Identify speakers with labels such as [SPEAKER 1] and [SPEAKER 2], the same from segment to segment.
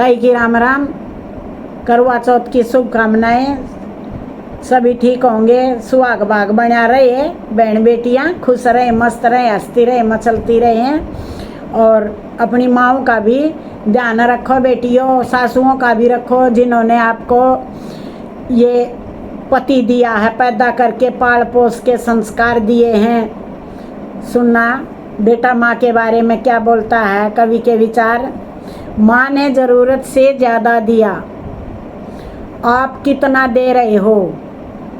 [SPEAKER 1] ताई की राम राम। करवा चौथ की शुभकामनाएं। सभी ठीक होंगे, सुहाग बाग बना रहे, बहन बेटियां खुश रहे, मस्त रहे, हंसती रहे, मचलती रहे। और अपनी माँओं का भी ध्यान रखो बेटियों, सासुओं का भी रखो, जिन्होंने आपको ये पति दिया है, पैदा करके पाल पोस के संस्कार दिए हैं। सुनना बेटा माँ के बारे में क्या बोलता है कवि के विचार। माँ ने ज़रूरत से ज़्यादा दिया, आप कितना दे रहे हो?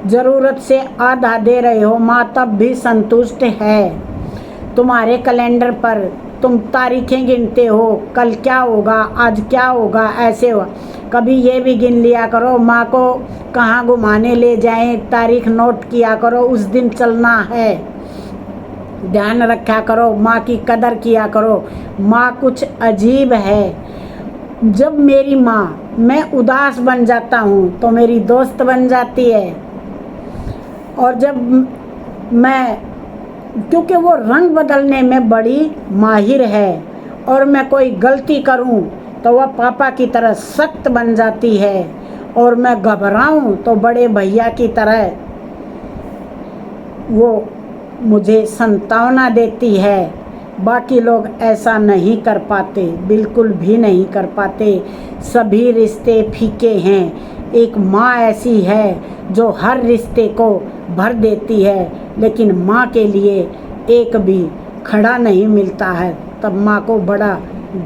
[SPEAKER 1] ज़रूरत से आधा दे रहे हो, माँ तब भी संतुष्ट है। तुम्हारे कैलेंडर पर तुम तारीखें गिनते हो, कल क्या होगा, आज क्या होगा, ऐसे हो। कभी ये भी गिन लिया करो, माँ को कहाँ घुमाने ले जाएं, तारीख नोट किया करो, उस दिन चलना है, ध्यान रखा करो, माँ की कदर किया करो। माँ कुछ अजीब है। जब मेरी माँ, मैं उदास बन जाता हूँ तो मेरी दोस्त बन जाती है। और जब मैं, क्योंकि वो रंग बदलने में बड़ी माहिर है, और मैं कोई गलती करूँ तो वह पापा की तरह सख्त बन जाती है, और मैं घबराऊँ तो बड़े भैया की तरह वो मुझे संतावना देती है। बाकी लोग ऐसा नहीं कर पाते, बिल्कुल भी नहीं कर पाते। सभी रिश्ते फीके हैं। एक माँ ऐसी है जो हर रिश्ते को भर देती है, लेकिन माँ के लिए एक भी खड़ा नहीं मिलता है। तब माँ को बड़ा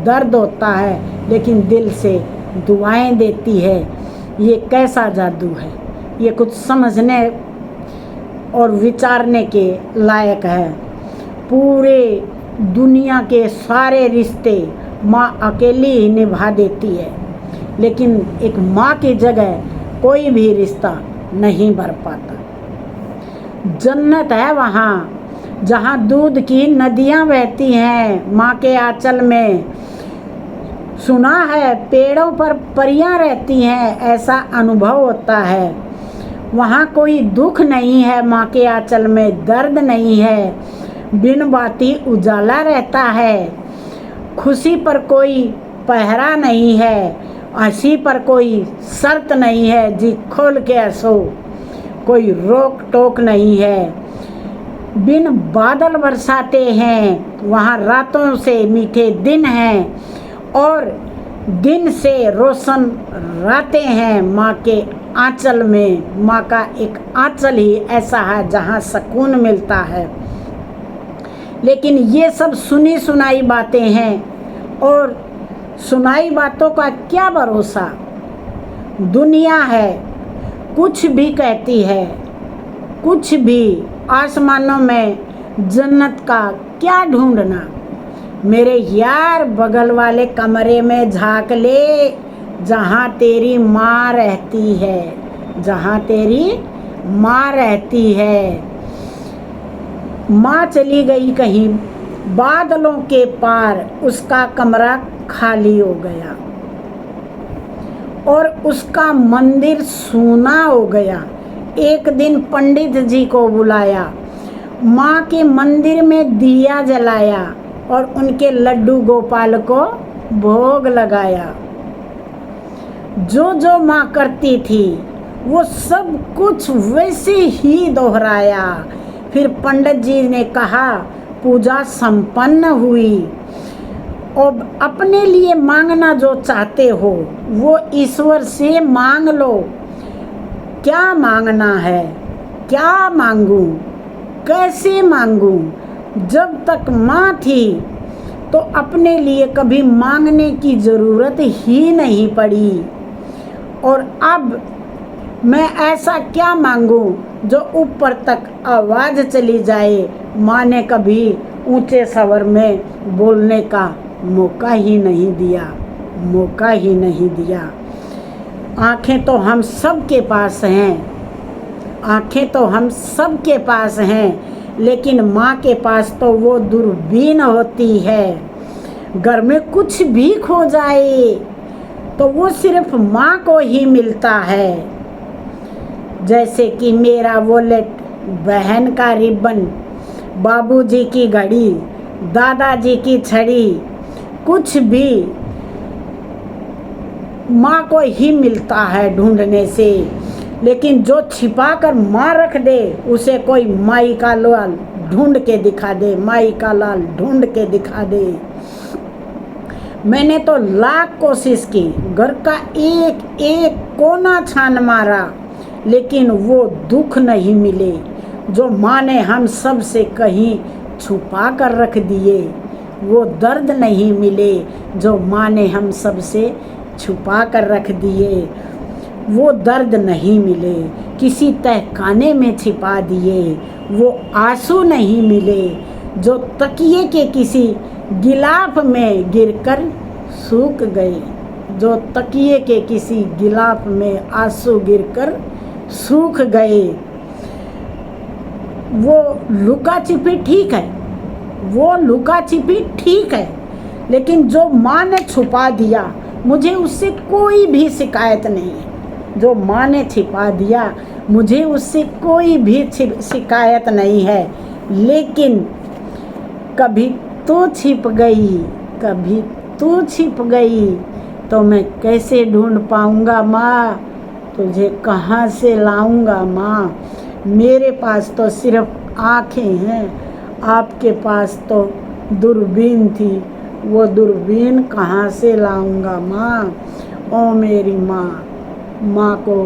[SPEAKER 1] दर्द होता है, लेकिन दिल से दुआएं देती है। ये कैसा जादू है, ये कुछ समझने और विचारने के लायक है। पूरे दुनिया के सारे रिश्ते माँ अकेली ही निभा देती है, लेकिन एक माँ की जगह कोई भी रिश्ता नहीं भर पाता। जन्नत है वहाँ जहाँ दूध की नदियाँ बहती हैं माँ के आंचल में। सुना है पेड़ों पर परियां रहती हैं, ऐसा अनुभव होता है। वहाँ कोई दुख नहीं है, माँ के आंचल में दर्द नहीं है, बिन बाती उजाला रहता है। खुशी पर कोई पहरा नहीं है, हंसी पर कोई शर्त नहीं है, जी खोल के हंसो, कोई रोक टोक नहीं है। बिन बादल बरसाते हैं, वहाँ रातों से मीठे दिन हैं, और दिन से रोशन रातें हैं माँ के आंचल में। माँ का एक आंचल ही ऐसा है जहाँ सुकून मिलता है। लेकिन ये सब सुनी सुनाई बातें हैं, और सुनाई बातों का क्या भरोसा। दुनिया है, कुछ भी कहती है, कुछ भी। आसमानों में जन्नत का क्या ढूंढना। मेरे यार बगल वाले कमरे में झांक ले, जहाँ तेरी माँ रहती है, जहाँ तेरी माँ रहती है। माँ चली गई कहीं बादलों के पार, उसका कमरा खाली हो गया और उसका मंदिर सूना हो गया। एक दिन पंडित जी को बुलाया, माँ के मंदिर में दिया जलाया और उनके लड्डू गोपाल को भोग लगाया। जो जो माँ करती थी वो सब कुछ वैसे ही दोहराया। फिर पंडित जी ने कहा, पूजा संपन्न हुई। अब अपने लिए मांगना जो चाहते हो वो ईश्वर से मांग लो। क्या मांगना है, क्या मांगूं, कैसे मांगूं। जब तक माँ थी तो अपने लिए कभी मांगने की ज़रूरत ही नहीं पड़ी, और अब मैं ऐसा क्या मांगूं जो ऊपर तक आवाज़ चली जाए। माँ ने कभी ऊंचे स्वर में बोलने का मौका ही नहीं दिया, मौका ही नहीं दिया। आँखें तो हम सब के पास हैं, आँखें तो हम सब के पास हैं, लेकिन माँ के पास तो वो दूरबीन होती है। घर में कुछ भी खो जाए तो वो सिर्फ माँ को ही मिलता है। जैसे कि मेरा वॉलेट, बहन का रिबन, बाबूजी की घड़ी, दादाजी की छड़ी, कुछ भी माँ को ही मिलता है ढूंढने से, लेकिन जो छिपा कर माँ रख दे उसे कोई माई का लाल ढूंढ के दिखा दे, माई का लाल ढूंढ के दिखा दे। मैंने तो लाख कोशिश की, घर का एक एक कोना छान मारा, लेकिन वो दुख नहीं मिले जो माँ ने हम सब से कहीं छुपा कर रख दिए। वो दर्द नहीं मिले जो माँ ने हम सब से छुपा कर रख दिए। वो दर्द नहीं मिले किसी तहखाने में छिपा दिए। वो आंसू नहीं मिले जो तकिए के किसी गिलाफ में गिरकर सूख गए। जो तकिए के किसी गिलाफ में आंसू गिरकर सूख गए। वो लुका छिपी ठीक है, वो लुका छिपी ठीक है, लेकिन जो माँ ने छुपा दिया मुझे उससे कोई भी शिकायत नहीं है। जो माँ ने छिपा दिया मुझे उससे कोई भी शिकायत नहीं है, लेकिन कभी तो छिप गई, कभी तो छिप गई तो मैं कैसे ढूंढ पाऊँगा माँ, तुझे कहाँ से लाऊंगा माँ। मेरे पास तो सिर्फ आँखें हैं, आपके पास तो दूरबीन थी, वो दूरबीन कहाँ से लाऊंगा माँ। ओ मेरी माँ, माँ को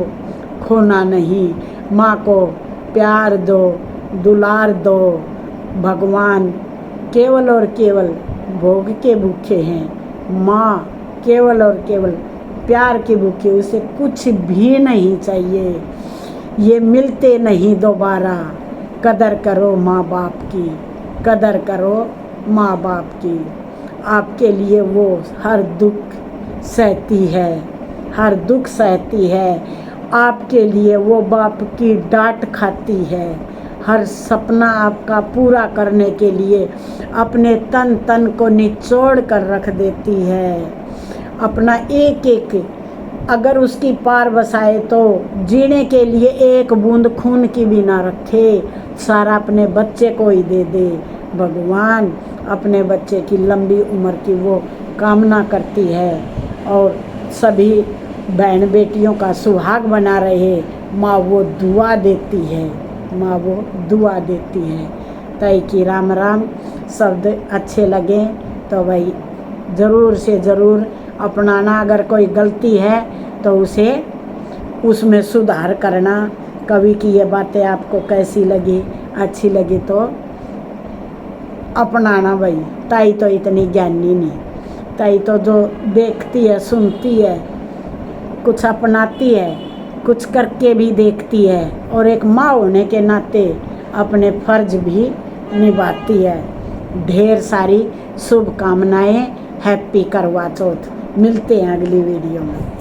[SPEAKER 1] खोना नहीं, माँ को प्यार दो, दुलार दो। भगवान केवल और केवल भोग के भूखे हैं, माँ केवल और केवल प्यार के भूखे, उसे कुछ भी नहीं चाहिए। ये मिलते नहीं दोबारा, कदर करो माँ बाप की, कदर करो माँ बाप की। आपके लिए वो हर दुख सहती है, हर दुख सहती है। आपके लिए वो बाप की डांट खाती है। हर सपना आपका पूरा करने के लिए अपने तन तन को निचोड़ कर रख देती है। अपना एक एक अगर उसकी पार बसाए तो जीने के लिए एक बूंद खून की भी ना रखे, सारा अपने बच्चे को ही दे दे। भगवान अपने बच्चे की लंबी उम्र की वो कामना करती है और सभी बहन बेटियों का सुहाग बना रहे। माँ वो दुआ देती है, माँ वो दुआ देती है। तय की राम राम। शब्द अच्छे लगे तो भाई ज़रूर से ज़रूर अपनाना। अगर कोई गलती है तो उसे उसमें सुधार करना। कवि की ये बातें आपको कैसी लगी, अच्छी लगी तो अपनाना भाई। ताई तो इतनी ज्ञानी नहीं, ताई तो जो देखती है सुनती है कुछ अपनाती है, कुछ करके भी देखती है और एक माँ होने के नाते अपने फर्ज भी निभाती है। ढेर सारी शुभकामनाएं। हैप्पी करवा चौथ। मिलते हैं अगली वीडियो में।